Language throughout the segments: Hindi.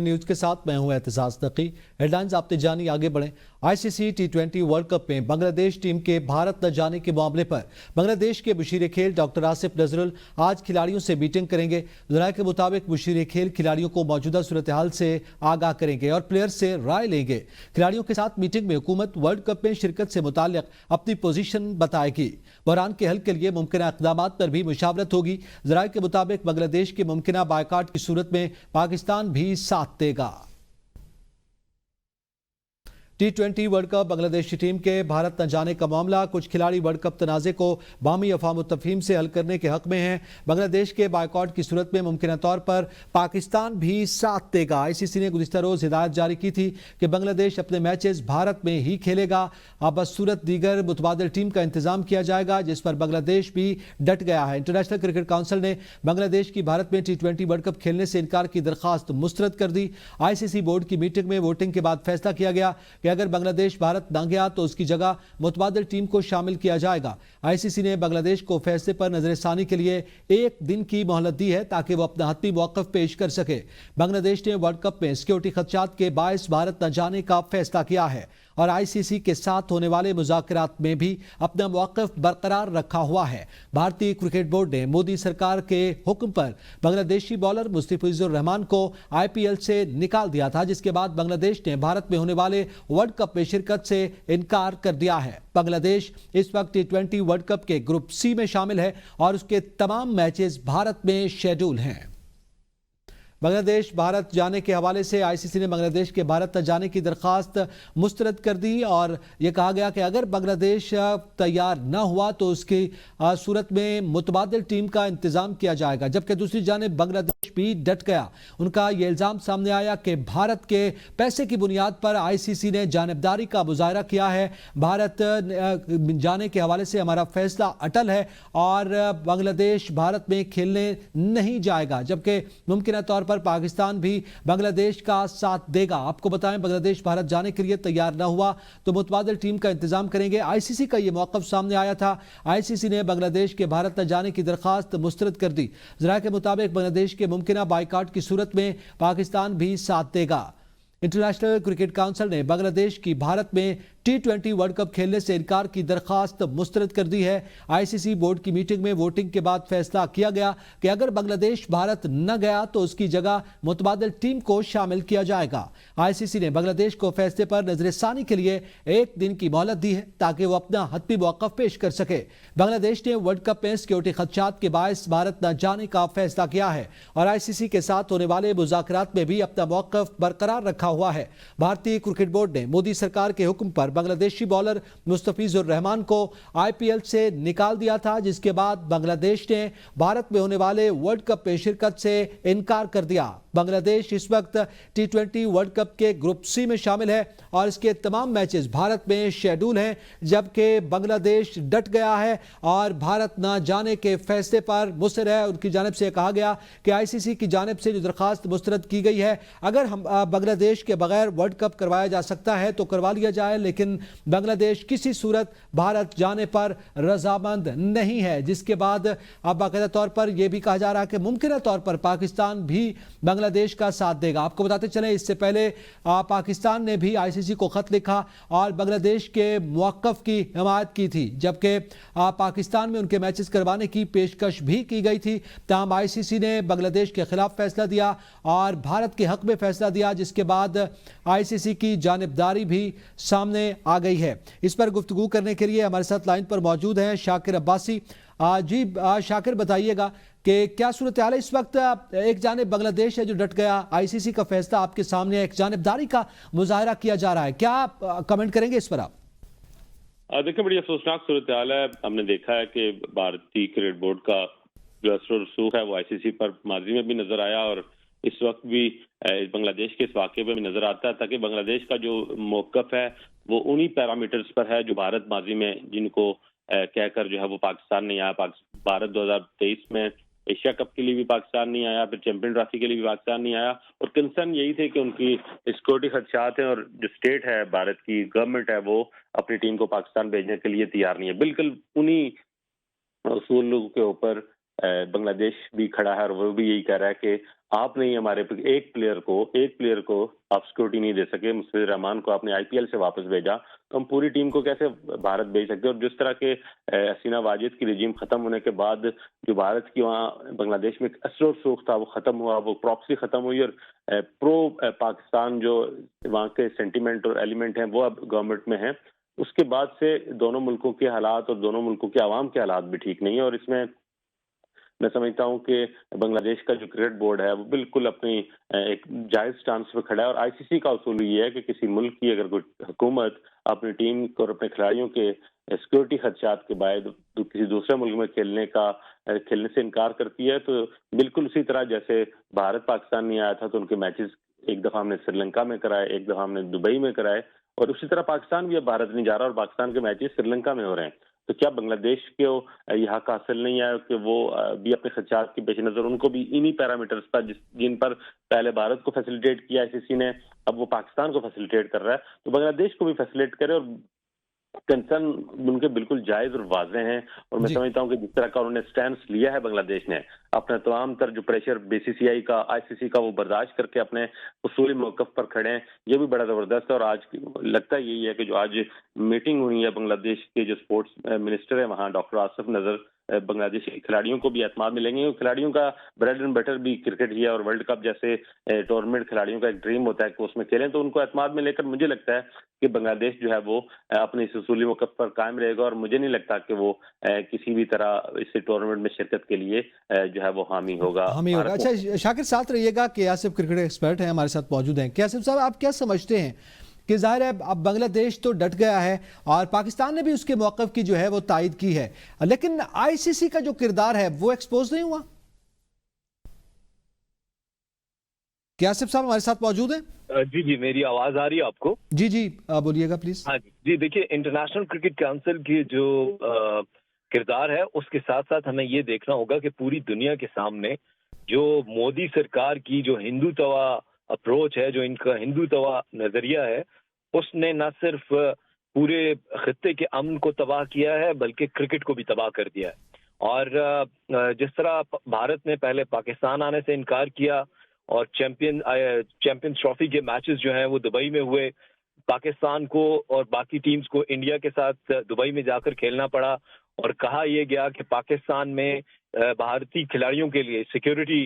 न्यूज के साथ मैं हूं एहतसास नकी। हेडलाइंस आपने जानी, आगे बढ़ें। आईसीसी टी20 वर्ल्ड कप में बांग्लादेश टीम के भारत न जाने के मामले पर बांग्लादेश के मुशीर खेल डॉक्टर आसिफ नजरुल आज खिलाड़ियों से मीटिंग करेंगे। जराये के मुताबिक मुशीर खेल खिलाड़ियों को मौजूदा सूरत हाल से आगाह करेंगे और प्लेयर से राय लेंगे। खिलाड़ियों के साथ मीटिंग में हुकूमत वर्ल्ड कप में शिरकत से मुताल्लिक अपनी पोजीशन बताएगी। बहरान के हल के लिए मुमकिन इक़दाम पर भी मुशावरत होगी। जराये के मुताबिक बांग्लादेश के मुमकिन बायकाट की सूरत में पाकिस्तान भी साथ देगा। टी20 वर्ल्ड कप बांग्लादेश टीम के भारत न जाने का मामला, कुछ खिलाड़ी वर्ल्ड कप तनाज़े को बामी अफ़ाम तफ़हीम से हल करने के हक में हैं। बांग्लादेश के बायकॉट की सूरत में मुमकिन तौर पर पाकिस्तान भी साथ देगा। आईसीसी ने गुज़िश्ता रोज़ हिदायत जारी की थी कि बांग्लादेश अपने मैचेस भारत में ही खेलेगा। अब बसूरत दीगर मुतबादिल टीम का इंतजाम किया जाएगा, जिस पर बांग्लादेश भी डट गया है। इंटरनेशनल क्रिकेट काउंसिल ने बांग्लादेश की भारत में टी20 वर्ल्ड कप खेलने से इनकार की दरख्वास्त मुस्तरद कर दी। आईसीसी बोर्ड की मीटिंग में वोटिंग के बाद फैसला किया गया कि अगर बांग्लादेश भारत न गया तो उसकी जगह मुतबादिल टीम को शामिल किया जाएगा। आईसीसी ने बांग्लादेश को फैसले पर नजरसानी के लिए 1 दिन की मोहलत दी है ताकि वो अपना हतमी मौक़िफ़ पेश कर सके। बांग्लादेश ने वर्ल्ड कप में सिक्योरिटी खदशात के बायस भारत न जाने का फैसला किया है और आईसीसी के साथ होने वाले मुज़ाकरात में भी अपना मौक़िफ़ बरकरार रखा हुआ है। भारतीय क्रिकेट बोर्ड ने मोदी सरकार के हुक्म पर बांग्लादेशी बॉलर मुस्तफिजुर रहमान को आईपीएल से निकाल दिया था, जिसके बाद बांग्लादेश ने भारत में होने वाले वर्ल्ड कप में शिरकत से इनकार कर दिया है। बांग्लादेश इस वक्त टी20 वर्ल्ड कप के ग्रुप सी में शामिल है और उसके तमाम मैचेस भारत में शेड्यूल हैं। बांग्लादेश भारत जाने के हवाले से आईसीसी ने बांग्लादेश के भारत न जाने की दरख्वास्त मुस्तरद कर दी और यह कहा गया कि अगर बांग्लादेश तैयार न हुआ तो उसकी सूरत में मुतबादिल टीम का इंतजाम किया जाएगा। जबकि दूसरी जानिब बांग्लादेश भी डट गया। उनका यह इल्ज़ाम सामने आया कि भारत के पैसे की बुनियाद पर आईसीसी ने जानिबदारी का मुजाहरा किया है। भारत जाने के हवाले से हमारा फैसला अटल है और बांग्लादेश भारत में खेलने नहीं जाएगा, जबकि मुमकिन तौर पर पाकिस्तान भी बांग्लादेश का साथ देगा। आपको बताएं, बांग्लादेश भारत जाने के लिए तैयार न हुआ तो मुतबादिल टीम का इंतजाम करेंगे। आईसीसी का यह मौक़िफ़ सामने आया था। आईसीसी ने बांग्लादेश के भारत न जाने की दरख्वास्त मुस्तरद कर दी। ज़राए के मुताबिक बांग्लादेश के मुमकिन बायकाट की सूरत में पाकिस्तान भी साथ देगा। इंटरनेशनल क्रिकेट काउंसिल ने बांग्लादेश की भारत में टी20 वर्ल्ड कप खेलने से इनकार की दरख्वास्त मुस्तरद कर दी है। आईसीसी बोर्ड की मीटिंग में वोटिंग के बाद फैसला किया गया कि अगर बांग्लादेश भारत न गया तो उसकी जगह मुतबादिल टीम को शामिल किया जाएगा। आईसीसी ने बांग्लादेश को फैसले पर नजरसानी के लिए 1 दिन की मोहलत दी है ताकि वो अपना हतमी मौक़िफ़ पेश कर सके। बांग्लादेश ने वर्ल्ड कप में सिक्योरिटी खदशात के बायस भारत न जाने का फैसला किया है और आईसीसी के साथ होने वाले मुज़ाकरात में भी अपना मौक़िफ़ बरकरार रखा हुआ है। भारतीय क्रिकेट बोर्ड ने मोदी सरकार के हुक्म पर बांग्लादेशी बॉलर मुस्तफिजुर रहमान को आईपीएल से निकाल दिया था, जिसके बाद बांग्लादेश ने भारत में होने वाले वर्ल्ड कप में शिरकत से इनकार कर दिया। बांग्लादेश इस वक्त टी20 वर्ल्ड कप के ग्रुप सी में शामिल है और इसके तमाम मैचेस भारत में शेड्यूल हैं, जबकि बांग्लादेश डट गया है और भारत न जाने के फैसले पर मुसर है। उनकी जानिब से कहा गया कि आईसीसी की जानिब से जो दरख्वास्त मुस्तरद की गई है, अगर हम बांग्लादेश के बगैर वर्ल्ड कप करवाया जा सकता है तो करवा लिया जाए, लेकिन बांग्लादेश किसी सूरत भारत जाने पर रजामंद नहीं है। जिसके बाद अब बाकायदा तौर पर यह भी कहा जा रहा है कि मुमकिन तौर पर पाकिस्तान भी बांग्लादेश का साथ देगा। आपको बताते चलें, इससे पहले पाकिस्तान ने भी आईसीसी को खत लिखा और बांग्लादेश के मौक़िफ़ की हिमायत की थी, जबकि पाकिस्तान में उनके मैचेस करवाने की पेशकश भी की गई थी। तमाम आईसीसी ने बांग्लादेश के खिलाफ फैसला दिया और भारत के हक में फैसला दिया, जिसके बाद आईसीसी की जानिबदारी भी सामने आ गई है। इस पर गुफ्तगू करने के लिए हमारे साथ लाइन पर मौजूद हैं शाकिर अब्बासी। जी शाकिर, बताइएगा कि क्या सूरत हाल है इस वक्त? एक जानिब बांग्लादेश है जो डट गया, आईसीसी का फैसला आपके सामने, एक जानिबदारी का मुजाहरा किया जा रहा है, क्या कमेंट करेंगे इस पर आप? देखिए, बड़ी अफसोसनाक सूरत हाल है। हमने देखा है कि भारतीय क्रिकेट बोर्ड का जो असर रसूख है वो आईसीसी पर माजी में भी नजर आया और इस वक्त भी बांग्लादेश के इस वाक़े में भी नजर आता है, ताकि बांग्लादेश का जो मौक़िफ़ है वो उन्हीं पैरामीटर्स पर है जो भारत माजी में जिनको कहकर जो है वो पाकिस्तान नहीं आया। भारत 2023 में एशिया कप के लिए भी पाकिस्तान नहीं आया, फिर चैंपियन ट्रॉफी के लिए भी पाकिस्तान नहीं आया और कंसर्न यही थे कि उनकी सिक्योरिटी खदशात हैं और जो स्टेट है, भारत की गवर्नमेंट है, वो अपनी टीम को पाकिस्तान भेजने के लिए तैयार नहीं है। बिल्कुल उन्हीं उसूलों के ऊपर बांग्लादेश भी खड़ा है और वो भी यही कह रहा है कि आप नहीं हमारे एक प्लेयर को आप सिक्योरिटी नहीं दे सके, मुस्तफिजुर रहमान को आपने आईपीएल से वापस भेजा, तो हम पूरी टीम को कैसे भारत भेज सकते हैं? और जिस तरह के हसीना वाजिद की रिजीम खत्म होने के बाद जो भारत की वहाँ बांग्लादेश में असर और सूख था वो खत्म हुआ, वो प्रॉक्सी खत्म हुई और प्रो पाकिस्तान जो वहाँ के सेंटीमेंट और एलिमेंट हैं वो अब गवर्नमेंट में हैं। उसके बाद से दोनों मुल्कों के हालात और दोनों मुल्कों के आवाम के हालात भी ठीक नहीं है, और इसमें मैं समझता हूं कि बांग्लादेश का जो क्रिकेट बोर्ड है वो बिल्कुल अपनी एक जायज स्टांस पे खड़ा है। और आईसीसी का उसूल ये है कि किसी मुल्क की अगर कोई हुकूमत अपनी टीम को और अपने खिलाड़ियों के सिक्योरिटी खदशात के बाद किसी दूसरे मुल्क में खेलने से इनकार करती है, तो बिल्कुल उसी तरह जैसे भारत पाकिस्तान नहीं आया था तो उनके मैचेस एक दफा हमने श्रीलंका में कराए, एक दफा हमने दुबई में कराए, और उसी तरह पाकिस्तान भी अब भारत नहीं जा रहा और पाकिस्तान के मैचेस श्रीलंका में हो रहे हैं। तो क्या बांग्लादेश को यह हक हासिल नहीं है कि वो भी अपने खदशात के पेश नजर उनको भी इन्हीं पैरामीटर्स पर जिन पर पहले भारत को फैसिलिटेट किया आईसीसी ने, अब वो पाकिस्तान को फैसिलिटेट कर रहा है, तो बांग्लादेश को भी फैसिलिटेट करे। और कंसर्न उनके बिल्कुल जायज और वाज़ेह हैं, और मैं समझता हूं कि जिस तरह का उन्होंने स्टैंड लिया है बांग्लादेश ने, अपना तमाम तर जो प्रेशर बीसीसीआई का, आईसीसी का, वो बर्दाश्त करके अपने उसूली मौकफ पर खड़े हैं, ये भी बड़ा जबरदस्त है। और आज लगता यही है कि जो आज मीटिंग हुई है बांग्लादेश के जो स्पोर्ट्स मिनिस्टर है वहाँ डॉक्टर आसिफ नजर, बांग्लादेशी खिलाड़ियों को भी एतमाद मिलेंगे। खिलाड़ियों का ब्रेड एंड बटर भी क्रिकेट ही है, और वर्ल्ड कप जैसे टूर्नामेंट खिलाड़ियों का एक ड्रीम होता है कि उसमें खेलें, तो उनको एतमाद में लेकर मुझे लगता है कि बांग्लादेश जो है वो अपने इस उसूली मौकफ पर कायम रहेगा, और मुझे नहीं लगता कि वो किसी भी तरह इस टूर्नामेंट में शिरकत के लिए जो है वो हामी होगा। अच्छा शाकिर, साथ रहिएगा। के आसिफ क्रिकेट एक्सपर्ट हैं, हमारे साथ मौजूद हैं। के आसिफ साहब, आप क्या समझते हैं कि जाहिर है अब बांग्लादेश तो डट गया है और पाकिस्तान ने भी उसके मौकफ की जो है वो तायद की है, लेकिन आईसीसी का जो किरदार है वो एक्सपोज नहीं हुआ? क्या आसिफ साहब हमारे साथ मौजूद हैं? जी जी, मेरी आवाज आ रही है आपको? जी जी, बोलिएगा प्लीज। हाँ जी, देखिए इंटरनेशनल क्रिकेट काउंसिल की जो किरदार है उसके साथ साथ हमें ये देखना होगा कि पूरी दुनिया के सामने जो मोदी सरकार की जो हिंदुत्वा अप्रोच है, जो इनका हिंदुत्वा नजरिया है, उसने न सिर्फ पूरे खित्ते के अमन को तबाह किया है बल्कि क्रिकेट को भी तबाह कर दिया है। और जिस तरह भारत ने पहले पाकिस्तान आने से इनकार किया और चैंपियंस ट्रॉफी के मैचेस जो हैं वो दुबई में हुए, पाकिस्तान को और बाकी टीम्स को इंडिया के साथ दुबई में जाकर खेलना पड़ा, और कहा यह गया कि पाकिस्तान में भारतीय खिलाड़ियों के लिए सिक्योरिटी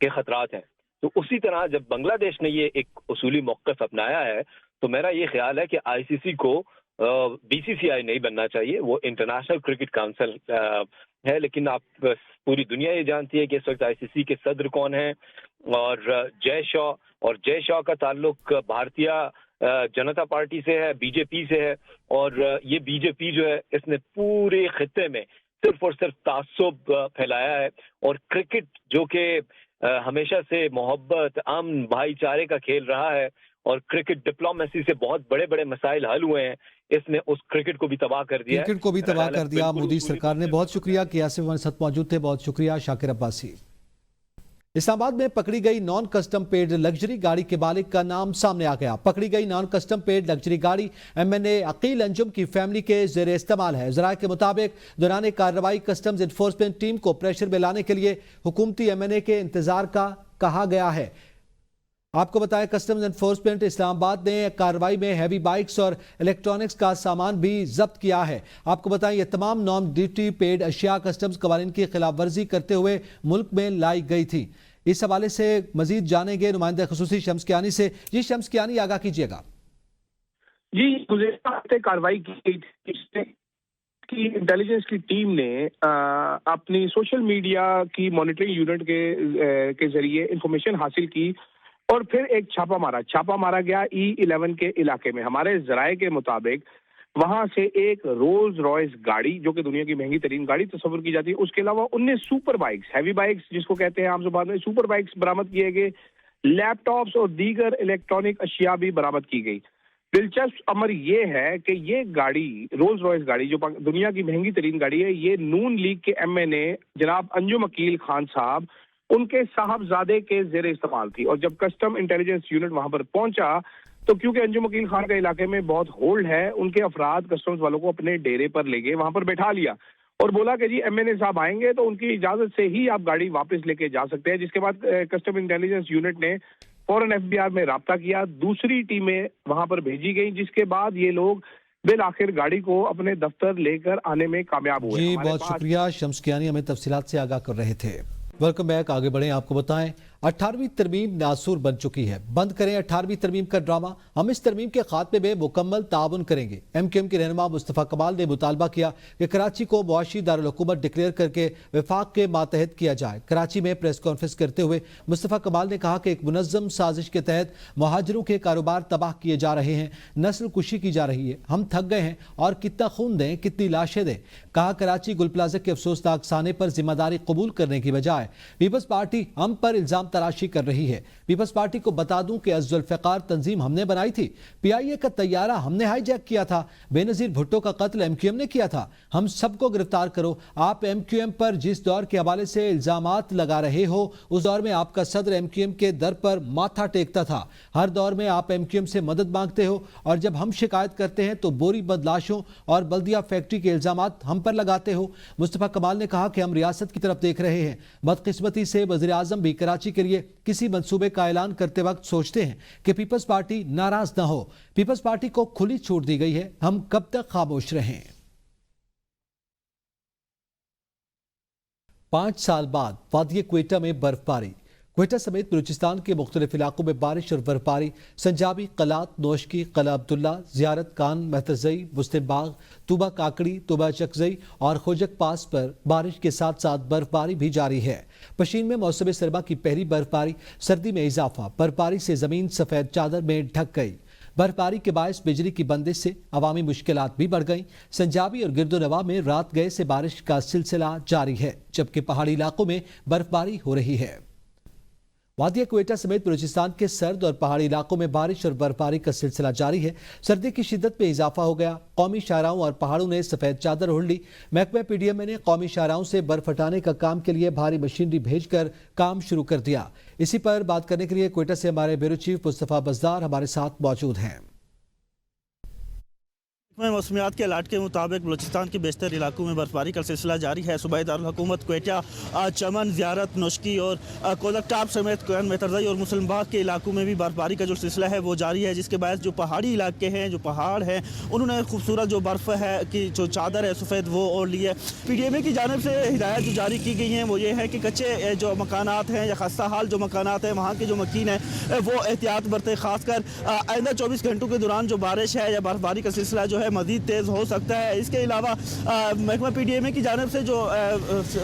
के खतरात हैं। तो उसी तरह जब बांग्लादेश ने ये एक उसूली मौक़िफ़ अपनाया है, तो मेरा ये ख्याल है कि आईसीसी को बीसीसीआई नहीं बनना चाहिए, वो इंटरनेशनल क्रिकेट काउंसिल है। लेकिन आप पूरी दुनिया ये जानती है कि इस वक्त आईसीसी के सदर कौन है, और जय शाह का ताल्लुक भारतीय जनता पार्टी से है, बीजेपी से है। और ये बीजेपी जो है इसने पूरे खित्ते में सिर्फ और सिर्फ तासुब फैलाया है, और क्रिकेट जो कि हमेशा से मोहब्बत, अमन, भाईचारे का खेल रहा है, और क्रिकेट डिप्लोमेसी से बहुत बड़े बड़े मसाइल हल हुए हैं, इसने उस क्रिकेट को भी तबाह कर दिया। क्रिकेट को भी तबाह कर दिया मोदी सरकार ने। बहुत शुक्रिया कि आसिफ हमारे साथ मौजूद थे। बहुत शुक्रिया शाकिर अब्बासी। इस्लामाबाद में पकड़ी गई नॉन कस्टम पेड लग्जरी गाड़ी के मालिक का नाम सामने आ गया। पकड़ी गई नॉन कस्टम पेड लग्जरी गाड़ी एमएनए अकील अंजुम की फैमिली के जेर इस्तेमाल है। जराये के मुताबिक दौरान कार्रवाई कस्टम्स इन्फोर्समेंट टीम को प्रेशर में लाने के लिए हुकूमती एमएनए के इंतजार का कहा गया है। आपको बताएं, कस्टम्स एनफोर्समेंट इस्लामाबाद ने कार्रवाई में हैवी बाइक्स और इलेक्ट्रॉनिक्स का सामान भी जब्त किया है। आपको बताएं, ये तमाम नॉन ड्यूटी पेड अशिया कस्टम्स कवानीन की खिलाफ वर्जी करते हुए मुल्क में लाई गई थी। इस हवाले से मजीद जानेंगे नुमाइंदा खुसूसी शम्स कियानी से। जी शम्स कियानी, आगाह कीजिएगा। जी, गुज़िश्ता हफ्ते कार्रवाई की गई थी कि इंटेलिजेंस की टीम ने अपनी सोशल मीडिया की मॉनिटरिंग यूनिट के जरिए इंफॉर्मेशन हासिल की और फिर एक छापा मारा गया E11 के इलाके में। हमारे जराये के मुताबिक वहां से एक रोल्स रॉयस गाड़ी, जो कि दुनिया की महंगी तरीन गाड़ी तस्वुर की जाती है, उसके अलावा 19 सुपर बाइक्स, हैवी बाइक्स जिसको कहते हैं आम जुबान में, सुपर बाइक्स बरामद किए गए। लैपटॉप्स और दीगर इलेक्ट्रॉनिक अशिया भी बरामद की गई। दिलचस्प अमर ये है कि ये गाड़ी, रोल्स रॉयस गाड़ी, जो दुनिया की महंगी तरीन गाड़ी है, ये नून लीग के एमएनए जनाब अंजुम अकील खान साहब, उनके साहबजादे के जेर इस्तेमाल थी। और जब कस्टम इंटेलिजेंस यूनिट वहां पर पहुंचा तो क्योंकि अंजुम अकील खान का इलाके में बहुत होल्ड है, उनके अफराद कस्टम्स वालों को अपने डेरे पर ले गए, वहां पर बैठा लिया और बोला कि जी एमएनए साहब आएंगे तो उनकी इजाजत से ही आप गाड़ी वापस लेके जा सकते हैं। जिसके बाद कस्टम इंटेलिजेंस यूनिट ने फौरन एफबीआर में राब्ता किया, दूसरी टीमें वहां पर भेजी गई, जिसके बाद ये लोग बिल आखिर गाड़ी को अपने दफ्तर लेकर आने में कामयाब हुए। जी बहुत शुक्रिया शम्स कियानी, हमें तफसीलात से आगाह कर रहे थे। वेलकम बैक, आगे बढ़े। आपको बताएं 18वीं तरमीम नासूर बन चुकी है। बंद करें 18वीं तरमीम का ड्रामा। हम इस तरमीम के खात्मे में मुकम्मल ताउन करेंगे। MQM के रहनुमा मुस्तफ़ा कमाल ने मुतालबा किया कि कराची को मुआशी दारुल हुकूमत डिक्लेयर करके वफाक के मातहत किया जाए। कराची में प्रेस कॉन्फ्रेंस करते हुए मुस्तफ़ा कमाल ने कहा कि एक मुनज़्ज़म साजिश के तहत महाजरों के कारोबार तबाह किए जा रहे हैं, नस्ल कुशी की जा रही है। हम थक गए हैं और कितना खून दें, कितनी लाशें दें। कहा कराची गुल प्लाजा के अफसोसनाक साने पर जिम्मेदारी कबूल करने की बजाय पीपल्स पार्टी हम पर इल्जाम तराशी कर रही है। पीपल्स पार्टी को बता दूं कि जुल्फ़िकार तंजीम हमने बनाई थी, PIA का तैयारा हमने हाईजैक किया था, बेनजीर भुट्टो का कत्ल MQM ने किया था। हम सबको गिरफ्तार करो। आप MQM पर जिस दौर के हवाले से इल्जामात लगा रहे हो, उस दौर में आपका सदर MQM के दर पर माथा टेकता था। हर दौर में आप MQM से मदद मांगते हो और जब हम शिकायत करते हैं तो बोरी बदलाशों और बल्दिया फैक्ट्री के इल्जामात हम पर लगाते हो। मुस्तफ़ा कमाल ने कहा कि हम रियासत की तरफ देख रहे हैं। बदकिस्मती से वज़ीर आज़म भी कराची के लिए किसी मंसूबे का ऐलान करते वक्त सोचते हैं कि पीपल्स पार्टी नाराज न हो। पीपल्स पार्टी को खुली छूट दी गई है, हम कब तक खामोश रहें। 5 साल बाद वादिया क्वेटा में बर्फबारी। क्वेटा समेत बलूचिस्तान के मुख्तलिफ इलाकों में बारिश और बर्फबारी। संजाबी, कलात, नौशकी, कला अब्दुल्ला, जियारत कान, महतजई, मुस्लिम बाग, तुबा काकड़ी, तुबा चकजई और खोजक पास पर बारिश के साथ साथ बर्फबारी भी जारी है। पशीन में मौसम सरमा की पहली बर्फबारी, सर्दी में इजाफा। बर्फबारी से जमीन सफेद चादर में ढक गई। बर्फबारी के बायस बिजली की बंदिश से अवामी मुश्किलात भी बढ़ गईं। संजाबी और गिरदोनवा में रात गए से बारिश का सिलसिला जारी है, जबकि पहाड़ी इलाकों में बर्फबारी हो रही है। वादिया क्वेटा समेत बलूचिस्तान के सर्द और पहाड़ी इलाकों में बारिश और बर्फबारी का सिलसिला जारी है। सर्दी की शिद्दत में इजाफा हो गया। कौमी शाहराहों और पहाड़ों ने सफेद चादर ओढ़ ली। महकमा PDMA ने कौमी शाहराहों से बर्फ हटाने का काम के लिए भारी मशीनरी भेजकर काम शुरू कर दिया। इसी पर बात करने के लिए क्वेटा से हमारे ब्यूरो चीफ मुस्तफ़ा बज़दार हमारे साथ मौजूद हैं। मौसमियात के अलर्ट के मुताबिक बलूचिस्तान के बेशतर इलाकों में बर्फबारी का सिलसिला जारी है। सूबाई दारुल हुकूमत क्वेटा, चमन, ज़ियारत, नौशकी और कोदक टाप समेत मेतरजई और मुस्लिम बाग के इलाकों में भी बर्फबारी का जो सिलसिला है वो जारी है, जिसके बाद जो पहाड़ी इलाके हैं, जो पहाड़ हैं, उन्होंने खूबसूरत जो बर्फ़ है कि जो चादर है सफ़ेद वो ओढ़ ली है। PDMA की जानिब से हिदायत जो जारी की गई हैं वो ये है कि कच्चे जो मकानात हैं या खस्ता हाल जो मकानात हैं, वहाँ के जो मकीन हैं वो एहतियात बरतें। खासकर आइंदा 24 घंटों के दौरान जो बारिश है या बर्फबारी का सिलसिला जो है मज़ीद तेज़ हो सकता है। इसके अलावा महकमा PDMA की जानिब से जो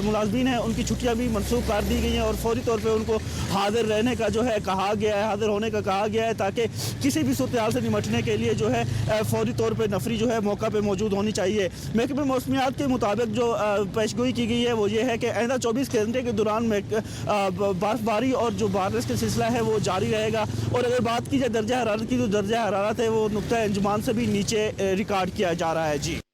मुलाजमीन हैं उनकी छुट्टियां भी मनसूख कर दी गई हैं और फौरी तौर पे उनको हाजिर रहने का जो है कहा गया है, हाजिर होने का कहा गया है, ताकि किसी भी सूरत हाल से निमटने के लिए जो है फौरी तौर पे नफरी जो है मौका पे मौजूद होनी चाहिए। महकमा मौसमियात के मुताबिक जो पेशगोई की गई है वो ये है कि आइंदा 24 घंटे के दौरान बर्फबारी और जो बारिश का सिलसिला है वो जारी रहेगा। और अगर बात की जाए दर्जा हरारत की, तो दर्जा हरारत है वो नुक्ता अंजुमान से भी नीचे रिकॉर्ड किया जा रहा है। जी।